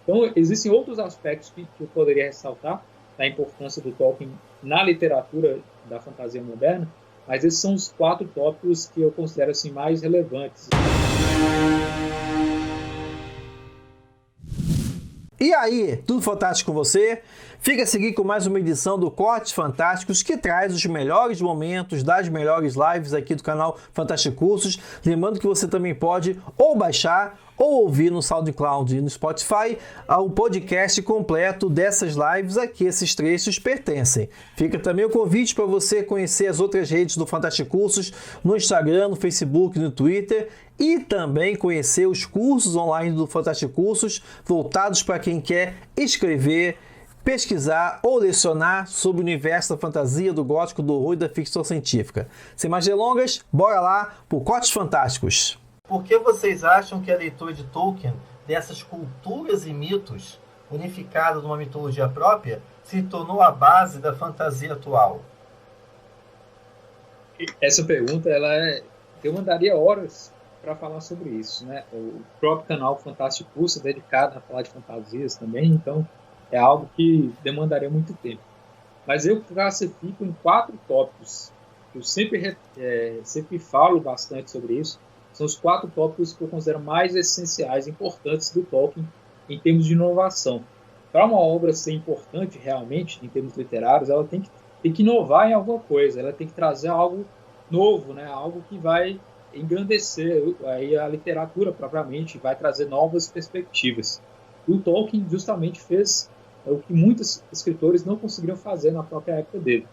Então, existem outros aspectos que eu poderia ressaltar da importância do Tolkien na literatura da fantasia moderna, mas esses são os 4 tópicos que eu considero assim, mais relevantes. E aí, tudo fantástico com você? Fica a seguir com mais uma edição do Cortes Fantásticos, que traz os melhores momentos das melhores lives aqui do canal Fantástico Cursos. Lembrando que você também pode ou baixar ou ouvir no SoundCloud e no Spotify o podcast completo dessas lives a que esses trechos pertencem. Fica também o convite para você conhecer as outras redes do Fantástico Cursos no Instagram, no Facebook, no Twitter, e também conhecer os cursos online do Fantástico Cursos voltados para quem quer escrever, pesquisar ou lecionar sobre o universo da fantasia, do gótico, do horror e da ficção científica. Sem mais delongas, bora lá para o Cortes Fantásticos. Por que vocês acham que a leitura de Tolkien, dessas culturas e mitos, unificados numa mitologia própria, se tornou a base da fantasia atual? Essa pergunta, eu mandaria horas para falar sobre isso, né? O próprio canal Fantástico Curso é dedicado a falar de fantasias também, então é algo que demandaria muito tempo. Mas eu classifico em 4 tópicos. Eu sempre falo bastante sobre isso. São os 4 tópicos que eu considero mais essenciais, importantes do Tolkien em termos de inovação. Para uma obra ser importante realmente, em termos literários, ela tem que inovar em alguma coisa, ela tem que trazer algo novo, né? Algo que vai engrandecer aí a literatura propriamente, vai trazer novas perspectivas. E o Tolkien justamente fez o que muitos escritores não conseguiram fazer na própria época dele.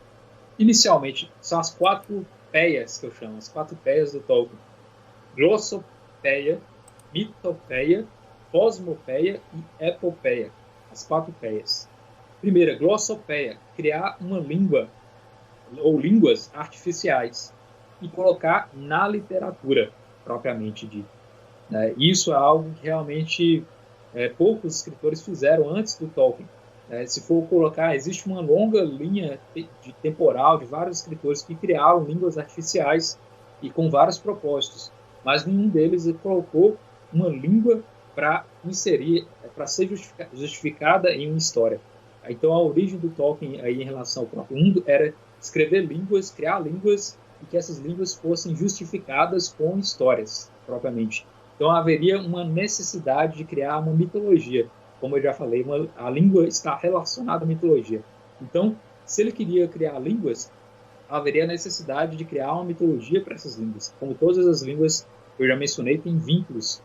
Inicialmente, são as 4 peias que eu chamo, as 4 peias do Tolkien. Glossopeia, Mitopeia, Cosmopeia e Epopeia. As 4 peias. Primeira, glossopeia, criar uma língua ou línguas artificiais e colocar na literatura propriamente dita. Isso é algo que realmente poucos escritores fizeram antes do Tolkien. Se for colocar, existe uma longa linha temporal de vários escritores que criaram línguas artificiais e com vários propósitos, mas nenhum deles colocou uma língua para inserir, para ser justificada em uma história. Então, a origem do Tolkien aí em relação ao próprio mundo era escrever línguas, criar línguas, e que essas línguas fossem justificadas com histórias, propriamente. Então, haveria uma necessidade de criar uma mitologia. Como eu já falei, a língua está relacionada à mitologia. Então, se ele queria criar línguas, haveria a necessidade de criar uma mitologia para essas línguas. Como todas as línguas que eu já mencionei, têm vínculos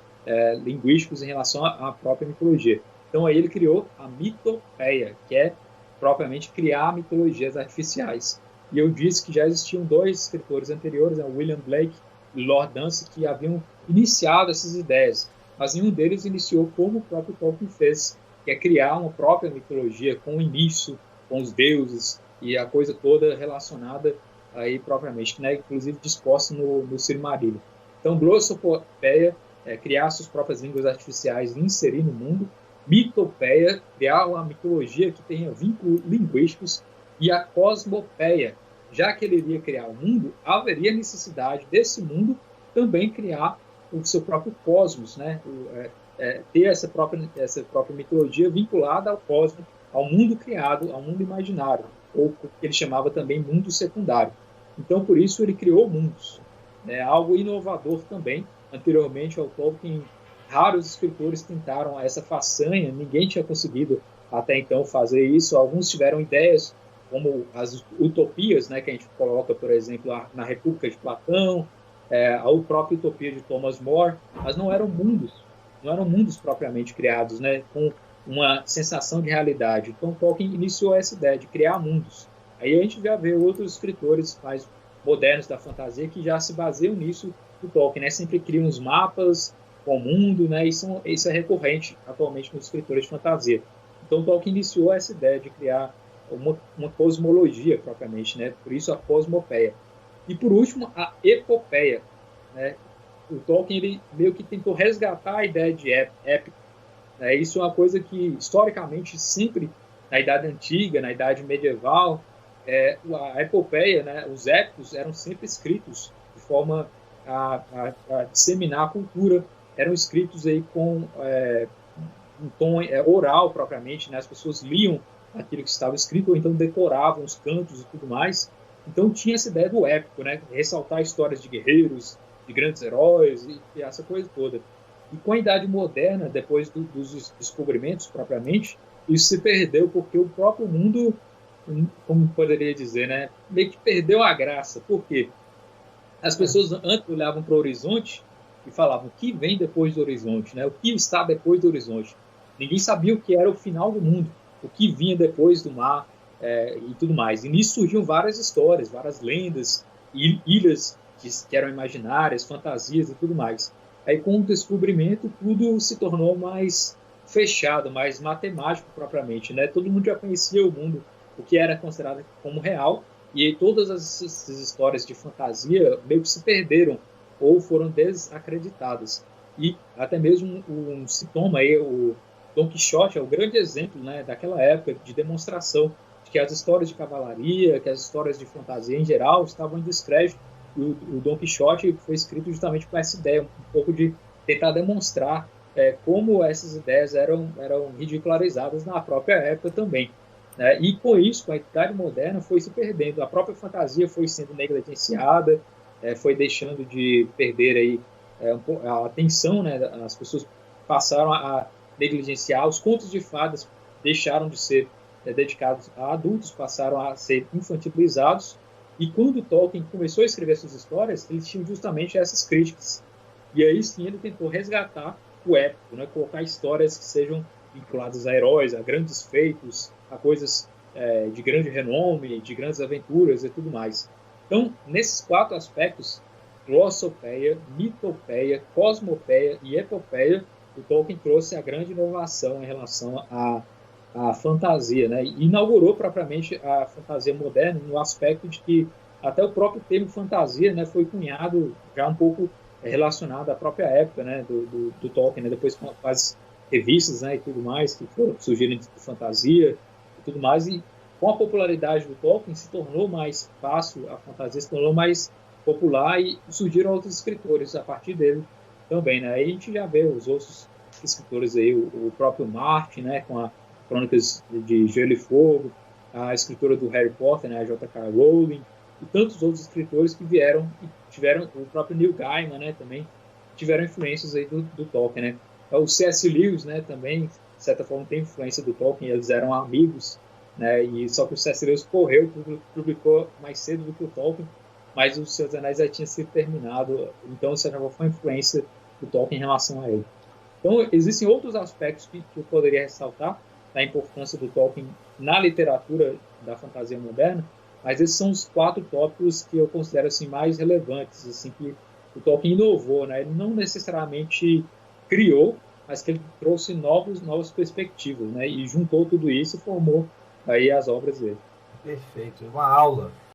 linguísticos em relação à própria mitologia. Então, aí ele criou a mitopeia, que é propriamente criar mitologias artificiais. E eu disse que já existiam 2 escritores anteriores, William Blake e Lord Dunsay, que haviam iniciado essas ideias, mas nenhum deles iniciou como o próprio Tolkien fez, que é criar uma própria mitologia com o início, com os deuses e a coisa toda relacionada aí propriamente, né? Inclusive disposta no Silmarillion. Então, glossopeia, criar suas próprias línguas artificiais e inserir no mundo. Mitopeia, criar uma mitologia que tenha vínculos linguísticos. E a cosmopeia, já que ele iria criar o mundo, haveria necessidade desse mundo também criar o seu próprio cosmos, né? Ter essa própria mitologia vinculada ao cosmos, ao mundo criado, ao mundo imaginário, ou o que ele chamava também mundo secundário. Então, por isso, ele criou mundos. Algo inovador também. Anteriormente ao Tolkien, raros escritores tentaram essa façanha, ninguém tinha conseguido até então fazer isso. Alguns tiveram ideias como as utopias, né, que a gente coloca, por exemplo, na República de Platão, a própria utopia de Thomas More, mas não eram mundos propriamente criados, né, com uma sensação de realidade. Então, Tolkien iniciou essa ideia de criar mundos. Aí a gente já vê outros escritores mais modernos da fantasia que já se baseiam nisso do Tolkien, né, sempre criam os mapas com o mundo, né, isso é recorrente atualmente nos escritores de fantasia. Então, Tolkien iniciou essa ideia de criar uma cosmologia propriamente, né? Por isso a cosmopeia. E por último, a epopeia, né? O Tolkien ele meio que tentou resgatar a ideia de épico. Isso é uma coisa que historicamente sempre na Idade Antiga, na Idade Medieval, a epopeia, né? Os épicos eram sempre escritos de forma a disseminar a cultura, eram escritos aí com um tom oral propriamente, né? As pessoas liam aquilo que estava escrito ou então decoravam os cantos e tudo mais. Então tinha essa ideia do épico, né? Ressaltar histórias de guerreiros, de grandes heróis e essa coisa toda. E com a Idade Moderna, depois dos descobrimentos propriamente, isso se perdeu porque o próprio mundo, como poderia dizer, né? Meio que perdeu a graça. Por quê? As pessoas antes olhavam para o horizonte e falavam o que vem depois do horizonte, né? O que está depois do horizonte. Ninguém sabia o que era o final do mundo, o que vinha depois do mar e tudo mais. E nisso surgiam várias histórias, várias lendas, ilhas que eram imaginárias, fantasias e tudo mais. Aí com o descobrimento tudo se tornou mais fechado, mais matemático propriamente, né? Todo mundo já conhecia o mundo, o que era considerado como real, e aí todas essas histórias de fantasia meio que se perderam ou foram desacreditadas. E até mesmo um sintoma aí, o Dom Quixote é o grande exemplo, né, daquela época de demonstração de que as histórias de cavalaria, que as histórias de fantasia em geral estavam em descrédito. E o Dom Quixote foi escrito justamente com essa ideia, um pouco de tentar demonstrar como essas ideias eram ridicularizadas na própria época também. Né? E com isso, com a Idade Moderna, foi se perdendo. A própria fantasia foi sendo negligenciada, foi deixando de perder aí, a atenção, né? As pessoas passaram a negligenciar, os contos de fadas deixaram de ser dedicados a adultos, passaram a ser infantilizados. E quando Tolkien começou a escrever essas histórias, ele tinha justamente essas críticas. E aí sim ele tentou resgatar o épico, né? Colocar histórias que sejam vinculadas a heróis, a grandes feitos, a coisas de grande renome, de grandes aventuras e tudo mais. Então, nesses 4 aspectos, glossopeia, mitopeia, cosmopeia e epopeia, o Tolkien trouxe a grande inovação em relação à fantasia, né? E inaugurou propriamente a fantasia moderna no aspecto de que até o próprio termo fantasia, né, foi cunhado já um pouco relacionado à própria época, né, do Tolkien, né? Depois com as revistas, né, e tudo mais que foram surgindo de fantasia e tudo mais, e com a popularidade do Tolkien se tornou mais fácil, a fantasia se tornou mais popular e surgiram outros escritores a partir dele também, né? Aí a gente já vê os outros escritores aí, o próprio Martin, né, com a Crônicas de Gelo e Fogo, a escritora do Harry Potter, né, a J.K. Rowling, e tantos outros escritores que vieram e tiveram, o próprio Neil Gaiman, né, também tiveram influências aí do Tolkien, né? O C.S. Lewis, né, também, de certa forma, tem influência do Tolkien, eles eram amigos, né, e só que o C.S. Lewis correu, publicou mais cedo do que o Tolkien, mas o Senhor dos Anéis já tinha sido terminado, então, de certa forma, foi uma influência do Tolkien em relação a ele. Então, existem outros aspectos que eu poderia ressaltar da importância do Tolkien na literatura da fantasia moderna, mas esses são os 4 tópicos que eu considero assim, mais relevantes, assim, que o Tolkien inovou, né? Ele não necessariamente criou, mas que ele trouxe novas perspectivas, né? E juntou tudo isso e formou aí as obras dele. Perfeito, uma aula.